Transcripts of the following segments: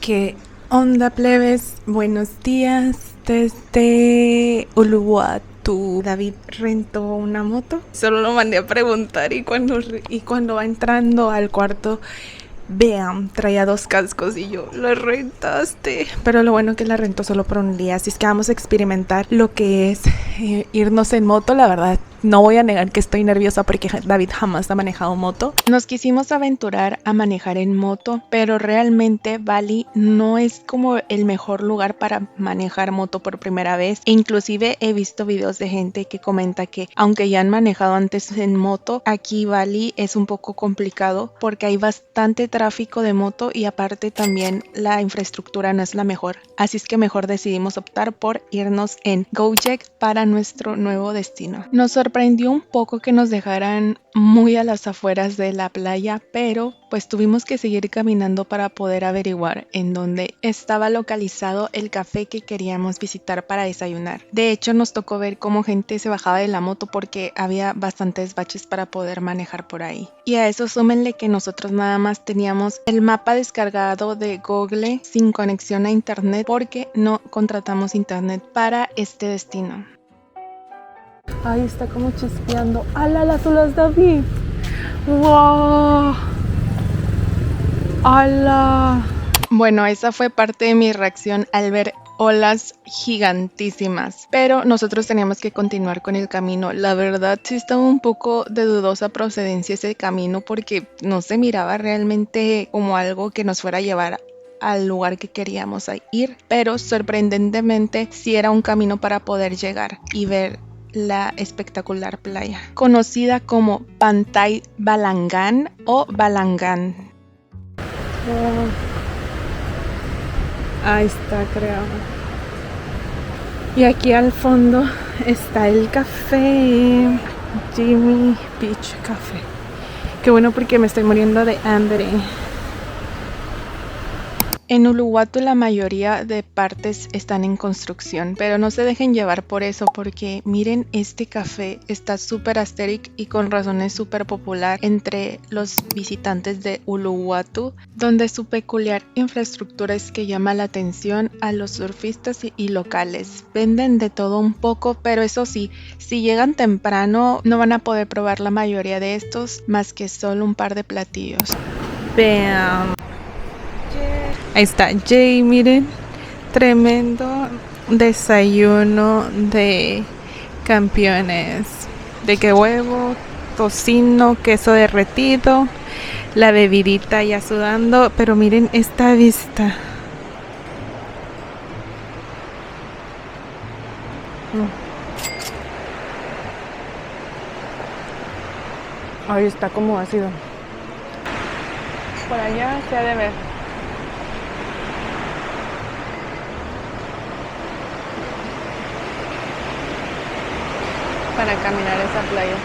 ¿Qué onda, plebes? Buenos días desde Uluwatu. David rentó una moto. Solo lo mandé a preguntar y cuando va entrando al cuarto, vean, traía 2 cascos y yo, ¿la rentaste? Pero lo bueno que la rentó solo por un día, así es que vamos a experimentar lo que es irnos en moto. La verdad, no voy a negar que estoy nerviosa porque David jamás ha manejado moto. Nos quisimos aventurar a manejar en moto, pero realmente Bali no es como el mejor lugar para manejar moto por primera vez. E inclusive he visto videos de gente que comenta que aunque ya han manejado antes en moto, aquí Bali es un poco complicado porque hay bastante tráfico de moto y aparte también la infraestructura no es la mejor. Así es que mejor decidimos optar por irnos en Gojek para nuestro nuevo destino. Nos sorprendió un poco que nos dejaran muy a las afueras de la playa, pero pues tuvimos que seguir caminando para poder averiguar en dónde estaba localizado el café que queríamos visitar para desayunar. De hecho, nos tocó ver cómo gente se bajaba de la moto porque había bastantes baches para poder manejar por ahí. Y a eso súmenle que nosotros nada más teníamos el mapa descargado de Google sin conexión a internet porque no contratamos internet para este destino. Ahí está como chispeando. ¡Hala, las olas, David! ¡Wow! ¡Hala! Bueno, esa fue parte de mi reacción al ver olas gigantísimas, pero nosotros teníamos que continuar con el camino. La verdad sí estaba un poco de dudosa procedencia ese camino porque no se miraba realmente como algo que nos fuera a llevar al lugar que queríamos ir, pero sorprendentemente sí era un camino para poder llegar y ver la espectacular playa, conocida como Pantai Balangan o Balangan. Ahí está, creo. Y aquí al fondo está el café Jimmy Beach Café. Qué bueno porque me estoy muriendo de hambre. En Uluwatu la mayoría de partes están en construcción, pero no se dejen llevar por eso porque miren, este café está súper aesthetic y con razón es súper popular entre los visitantes de Uluwatu, donde su peculiar infraestructura es que llama la atención a los surfistas y locales. Venden de todo un poco, pero eso sí, si llegan temprano no van a poder probar la mayoría de estos más que solo un par de platillos. Vean. Ahí está Jay, miren, tremendo desayuno de campeones. De que huevo, tocino, queso derretido, la bebidita ya sudando, pero miren esta vista. Ahí está como ácido. Por allá se ha de ver. Para caminar esa playa.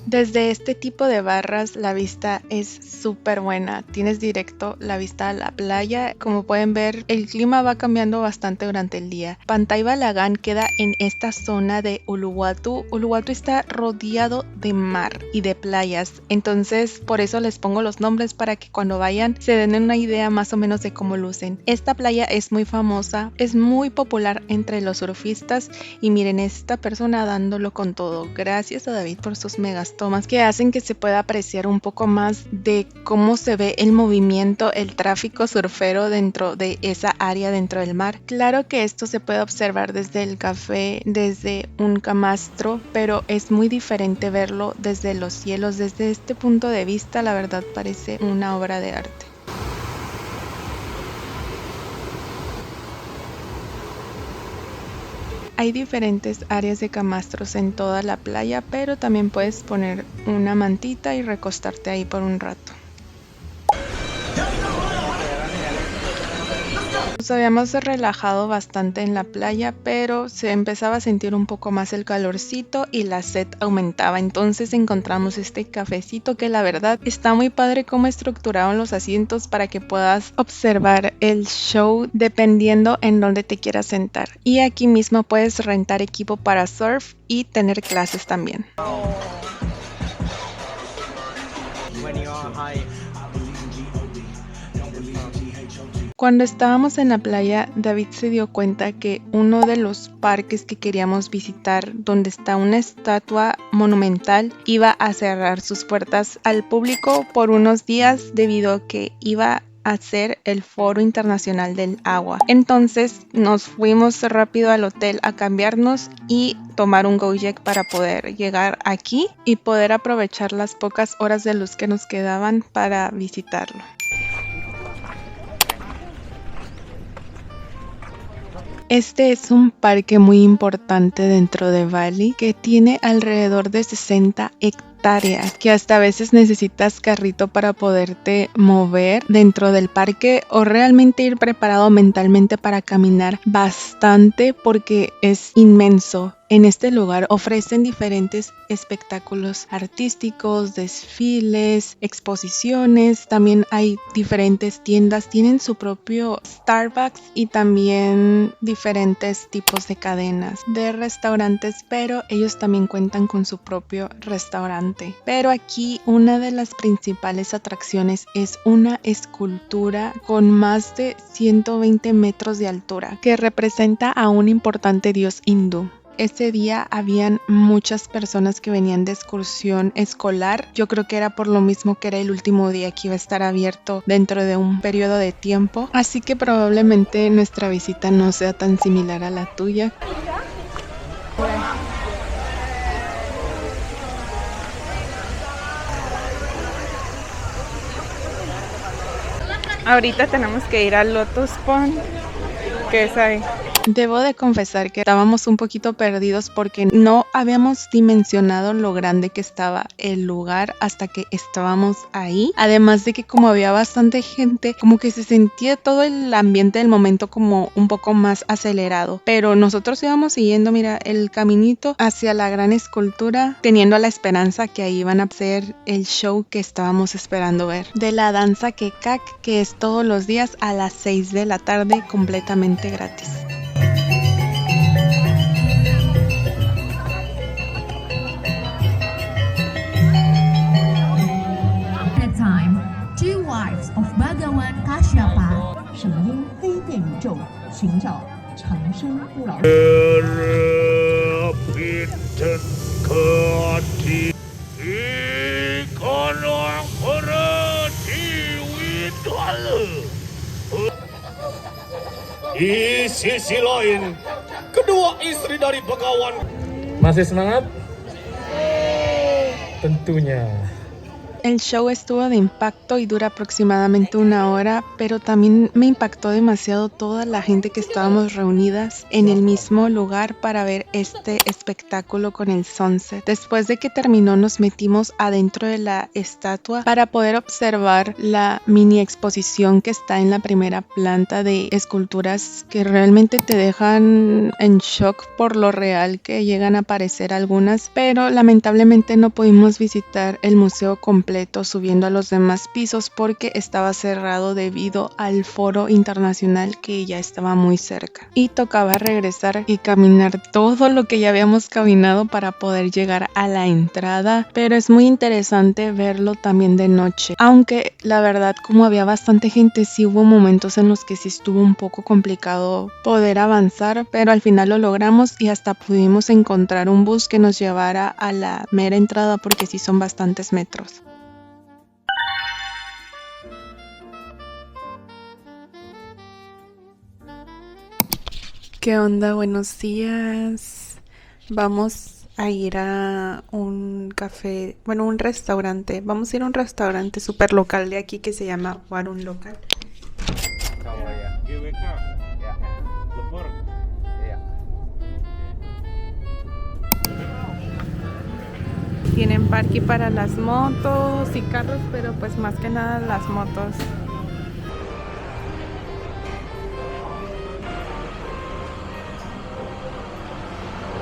Desde este tipo de barras la vista es súper buena, tienes directo la vista a la playa. Como pueden ver, el clima va cambiando bastante durante el día. Pantai Balangan queda en esta zona de Uluwatu. Uluwatu está rodeado de mar y de playas, entonces por eso les pongo los nombres para que cuando vayan se den una idea más o menos de cómo lucen. Esta playa es muy famosa, es muy popular entre los surfistas y miren esta persona dándolo con todo. Gracias a David por sus megas tomas que hacen que se pueda apreciar un poco más de cómo se ve el movimiento, el tráfico surfero dentro de esa área dentro del mar. Claro que esto se puede observar desde el café, desde un camastro, pero es muy diferente verlo desde los cielos. Desde este punto de vista, la verdad parece una obra de arte. Hay diferentes áreas de camastros en toda la playa, pero también puedes poner una mantita y recostarte ahí por un rato. Nos habíamos relajado bastante en la playa, pero se empezaba a sentir un poco más el calorcito y la sed aumentaba. Entonces encontramos este cafecito que la verdad está muy padre cómo estructuraron los asientos para que puedas observar el show dependiendo en dónde te quieras sentar. Y aquí mismo puedes rentar equipo para surf y tener clases también. Cuando estábamos en la playa, David se dio cuenta que uno de los parques que queríamos visitar, donde está una estatua monumental, iba a cerrar sus puertas al público por unos días debido a que iba a ser el Foro Internacional del Agua. Entonces nos fuimos rápido al hotel a cambiarnos y tomar un Gojek para poder llegar aquí y poder aprovechar las pocas horas de luz que nos quedaban para visitarlo. Este es un parque muy importante dentro de Bali que tiene alrededor de 60 hectáreas, que hasta a veces necesitas carrito para poderte mover dentro del parque o realmente ir preparado mentalmente para caminar bastante porque es inmenso. En este lugar ofrecen diferentes espectáculos artísticos, desfiles, exposiciones, también hay diferentes tiendas, tienen su propio Starbucks y también diferentes tipos de cadenas de restaurantes, pero ellos también cuentan con su propio restaurante. Pero aquí una de las principales atracciones es una escultura con más de 120 metros de altura que representa a un importante dios hindú. Ese día habían muchas personas que venían de excursión escolar. Yo creo que era por lo mismo que era el último día que iba a estar abierto dentro de un periodo de tiempo. Así que probablemente nuestra visita no sea tan similar a la tuya. Ahorita tenemos que ir al Lotus Pond, que es ahí. Debo de confesar que estábamos un poquito perdidos porque no habíamos dimensionado lo grande que estaba el lugar hasta que estábamos ahí. Además de que como había bastante gente, como que se sentía todo el ambiente del momento como un poco más acelerado. Pero nosotros íbamos siguiendo, mira, el caminito hacia la gran escultura, teniendo la esperanza que ahí iban a hacer el show que estábamos esperando ver. De la danza Kekak, que es todos los días a las 6 de la tarde, completamente gratis. Two wives of Bhagawan Kashyapa 神因黑电宇宙寻找长生不老。 Di sisi lain, kedua istri dari Bhagawan. Masih semangat? Tentunya. El show estuvo de impacto y dura aproximadamente 1 hora, pero también me impactó demasiado toda la gente que estábamos reunidas en el mismo lugar para ver este espectáculo con el sunset. Después de que terminó, nos metimos adentro de la estatua para poder observar la mini exposición que está en la primera planta de esculturas que realmente te dejan en shock por lo real que llegan a parecer algunas, pero lamentablemente no pudimos visitar el museo completo subiendo a los demás pisos porque estaba cerrado debido al foro internacional que ya estaba muy cerca y tocaba regresar y caminar todo lo que ya habíamos caminado para poder llegar a la entrada, pero es muy interesante verlo también de noche, aunque la verdad como había bastante gente sí hubo momentos en los que sí estuvo un poco complicado poder avanzar, pero al final lo logramos y hasta pudimos encontrar un bus que nos llevara a la mera entrada porque sí son bastantes metros. ¿Qué onda? Buenos días. Vamos a ir a un café, bueno, un restaurante. Vamos a ir a un restaurante súper local de aquí que se llama Warung Local. Tienen parque para las motos y carros, pero pues más que nada las motos.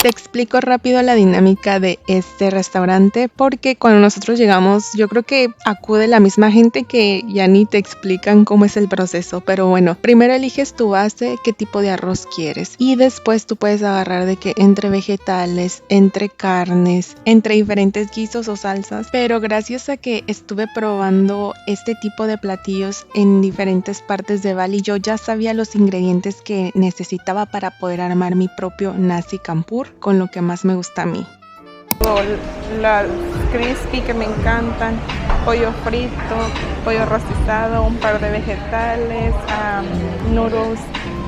Te explico rápido la dinámica de este restaurante porque cuando nosotros llegamos yo creo que acude la misma gente que ya ni te explican cómo es el proceso, pero bueno, primero eliges tu base, qué tipo de arroz quieres y después tú puedes agarrar de que entre vegetales, entre carnes, entre diferentes guisos o salsas, pero gracias a que estuve probando este tipo de platillos en diferentes partes de Bali, yo ya sabía los ingredientes que necesitaba para poder armar mi propio nasi campur, con lo que más me gusta a mí. Las crispy que me encantan, pollo frito, pollo rostizado, un par de vegetales, noodles,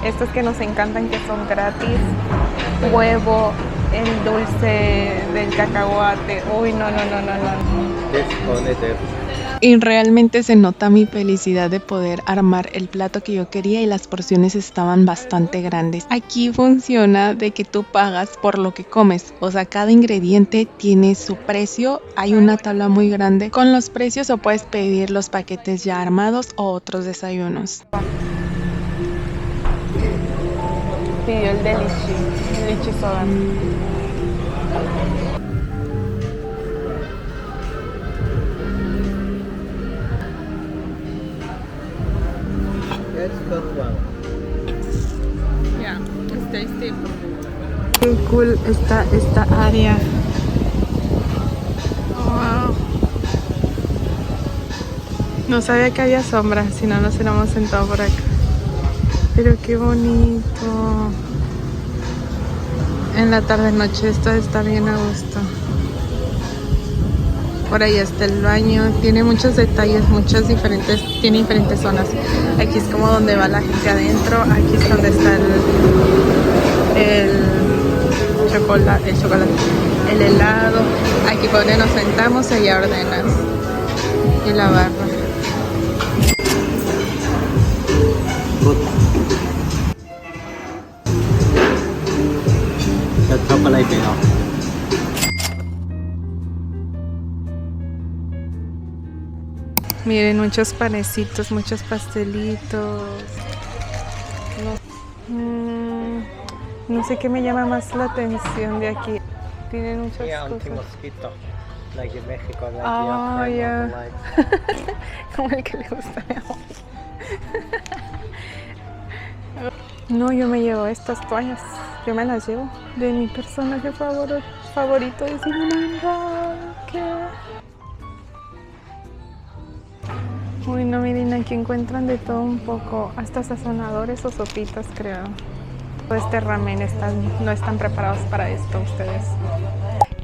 estos que nos encantan que son gratis, huevo, el dulce del cacahuate, uy no. Y realmente se nota mi felicidad de poder armar el plato que yo quería y las porciones estaban bastante grandes. Aquí funciona de que tú pagas por lo que comes, o sea, cada ingrediente tiene su precio, hay una tabla muy grande con los precios o puedes pedir los paquetes ya armados o otros desayunos. Pidió el de lichi soda. Yeah, it's tasty. Qué cool está esta área. Wow. No sabía que había sombra, si no nos hubiéramos sentado por acá. Pero qué bonito. En la tarde noche esto está bien a gusto. Por ahí está el baño, tiene muchos detalles, tiene diferentes zonas. Aquí es como donde va la gente adentro, aquí es donde está el chocolate, el helado, aquí por donde nos sentamos, allá ordenas. Y la barra. Miren, muchos panecitos, muchos pastelitos. No sé qué me llama más la atención de aquí. Tienen muchas cosas. Mosquito, like in Mexico, like Oh, yeah. Como el que le gusta a mi amor. No, yo me llevo estas toallas. Yo me las llevo. De mi personaje favorito de Cinnamon Roll. Uy, no, miren, aquí encuentran de todo un poco, hasta sazonadores o sopitas, creo. Este ramen no están preparados para esto ustedes.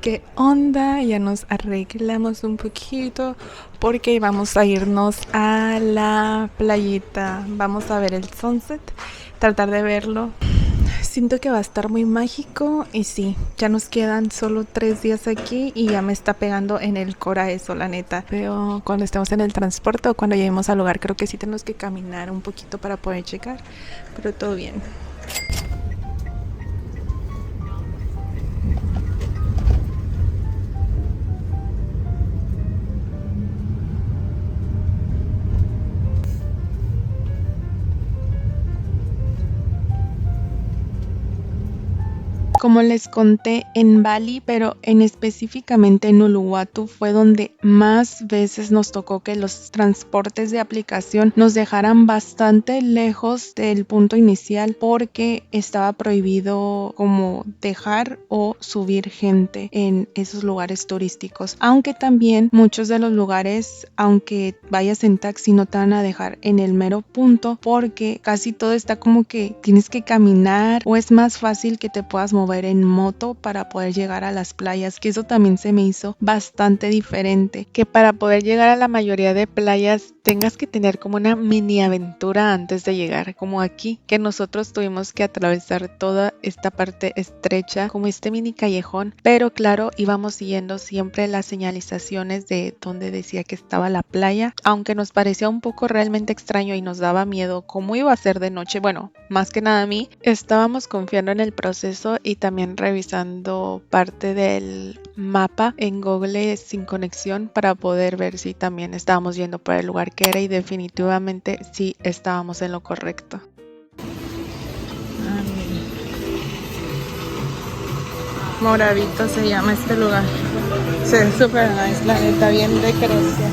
¿Qué onda? Ya nos arreglamos un poquito porque vamos a irnos a la playita. Vamos a ver el sunset, tratar de verlo. Siento que va a estar muy mágico y sí, ya nos quedan solo 3 días aquí y ya me está pegando en el cora eso, la neta. Pero cuando estemos en el transporte o cuando lleguemos al lugar, creo que sí tenemos que caminar un poquito para poder llegar, pero todo bien. Como les conté, en Bali, pero específicamente en Uluwatu, fue donde más veces nos tocó que los transportes de aplicación nos dejaran bastante lejos del punto inicial porque estaba prohibido como dejar o subir gente en esos lugares turísticos. Aunque también muchos de los lugares, aunque vayas en taxi, no te van a dejar en el mero punto porque casi todo está como que tienes que caminar o es más fácil que te puedas mover en moto para poder llegar a las playas, que eso también se me hizo bastante diferente, que para poder llegar a la mayoría de playas tengas que tener como una mini aventura antes de llegar, como aquí, que nosotros tuvimos que atravesar toda esta parte estrecha, como este mini callejón, pero claro, íbamos siguiendo siempre las señalizaciones de donde decía que estaba la playa, aunque nos parecía un poco realmente extraño y nos daba miedo cómo iba a ser de noche. Bueno, más que nada a mí, estábamos confiando en el proceso y también revisando parte del mapa en Google sin conexión para poder ver si también estábamos yendo por el lugar que era, y definitivamente sí estábamos en lo correcto. Moradito se llama este lugar. Se ve súper nice, la neta, bien de Grecia.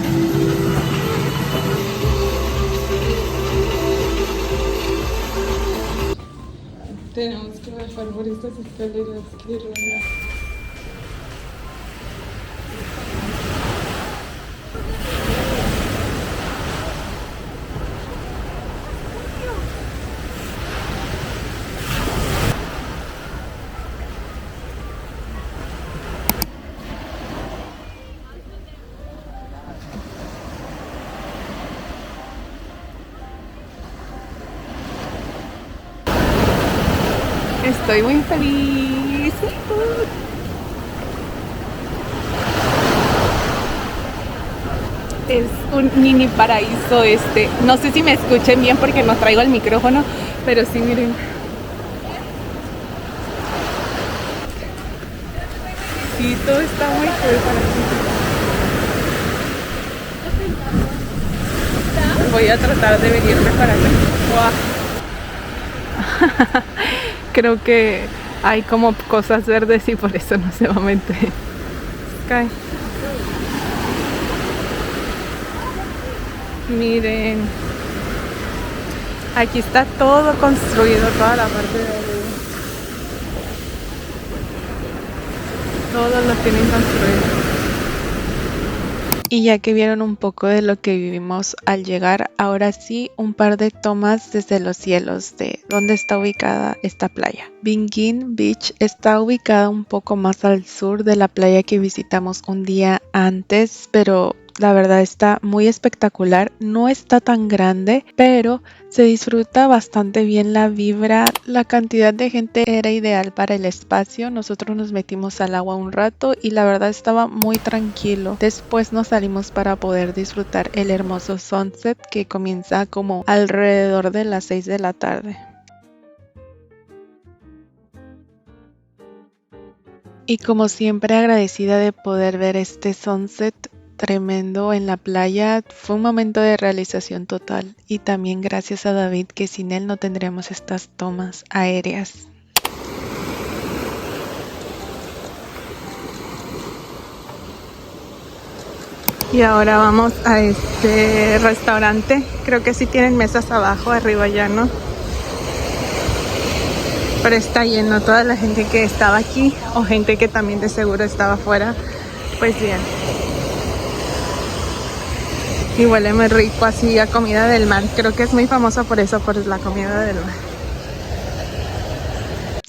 Tenemos que bajar por estas escaleras, qué raro. Estoy muy feliz. Es un mini paraíso este. No sé si me escuchen bien porque no traigo el micrófono, pero sí, miren. Sí, todo está muy cool para aquí. Voy a tratar de venirme para acá. Wow. Creo que hay como cosas verdes y por eso no se va a meter. Sky. Miren. Aquí está todo construido, toda la parte de arriba. Todo lo tienen construido. Y ya que vieron un poco de lo que vivimos al llegar, ahora sí un par de tomas desde los cielos de dónde está ubicada esta playa. Bingin Beach está ubicada un poco más al sur de la playa que visitamos un día antes, pero la verdad está muy espectacular. No está tan grande, pero se disfruta bastante bien la vibra. La cantidad de gente era ideal para el espacio. Nosotros nos metimos al agua un rato y la verdad estaba muy tranquilo. Después nos salimos para poder disfrutar el hermoso sunset que comienza como alrededor de las 6 de la tarde. Y como siempre agradecida de poder ver este sunset tremendo en la playa. Fue un momento de realización total y también gracias a David, que sin él no tendríamos estas tomas aéreas. Y ahora vamos a este restaurante. Creo que sí tienen mesas abajo, arriba ya no. Pero está lleno. Toda la gente que estaba aquí o gente que también de seguro estaba afuera, pues bien. Y huele muy rico así a comida del mar. Creo que es muy famosa por eso, por la comida del mar.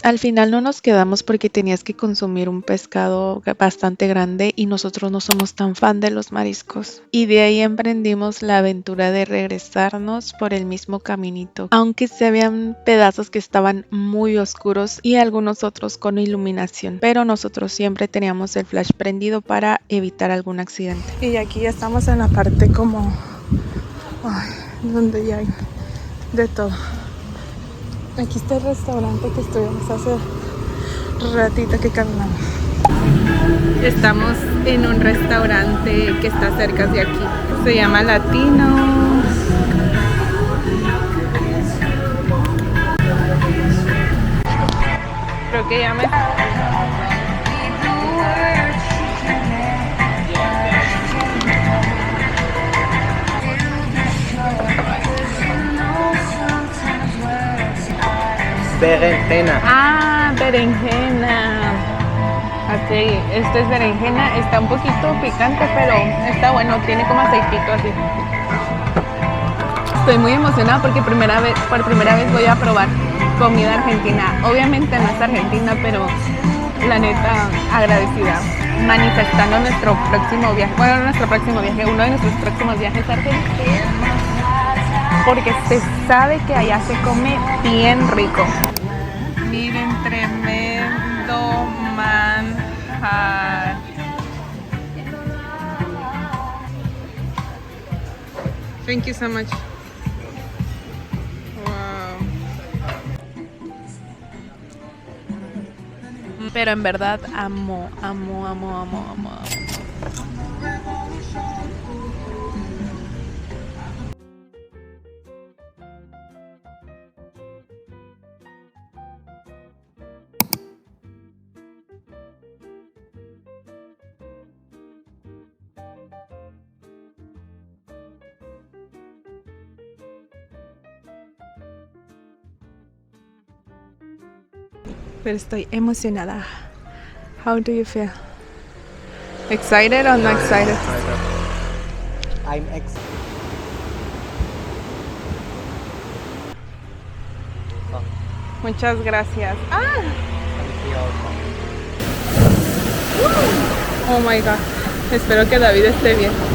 Al final no nos quedamos porque tenías que consumir un pescado bastante grande y nosotros no somos tan fan de los mariscos. Y de ahí emprendimos la aventura de regresarnos por el mismo caminito, aunque se veían pedazos que estaban muy oscuros y algunos otros con iluminación, pero nosotros siempre teníamos el flash prendido para evitar algún accidente. Y aquí ya estamos en la parte como donde ya hay de todo. Aquí está el restaurante que estuvimos hace ratito que caminamos. Estamos en un restaurante que está cerca de aquí. Se llama Latinos. Creo que ya me... Berenjena. Ah, berenjena. Ok, esto es berenjena. Está un poquito picante, pero está bueno. Tiene como aceitito así. Estoy muy emocionada porque por primera vez voy a probar comida argentina. Obviamente no es argentina, pero la neta agradecida. Manifestando nuestro próximo viaje. Bueno, uno de nuestros próximos viajes a Argentina. Porque se sabe que allá se come bien rico. Miren, tremendo manjar. Thank you so much. Wow. Pero en verdad amo. pero estoy emocionada. How do you feel? Excited or not excited? I'm ex. Muchas gracias. Ah, oh my god. Espero que David esté bien.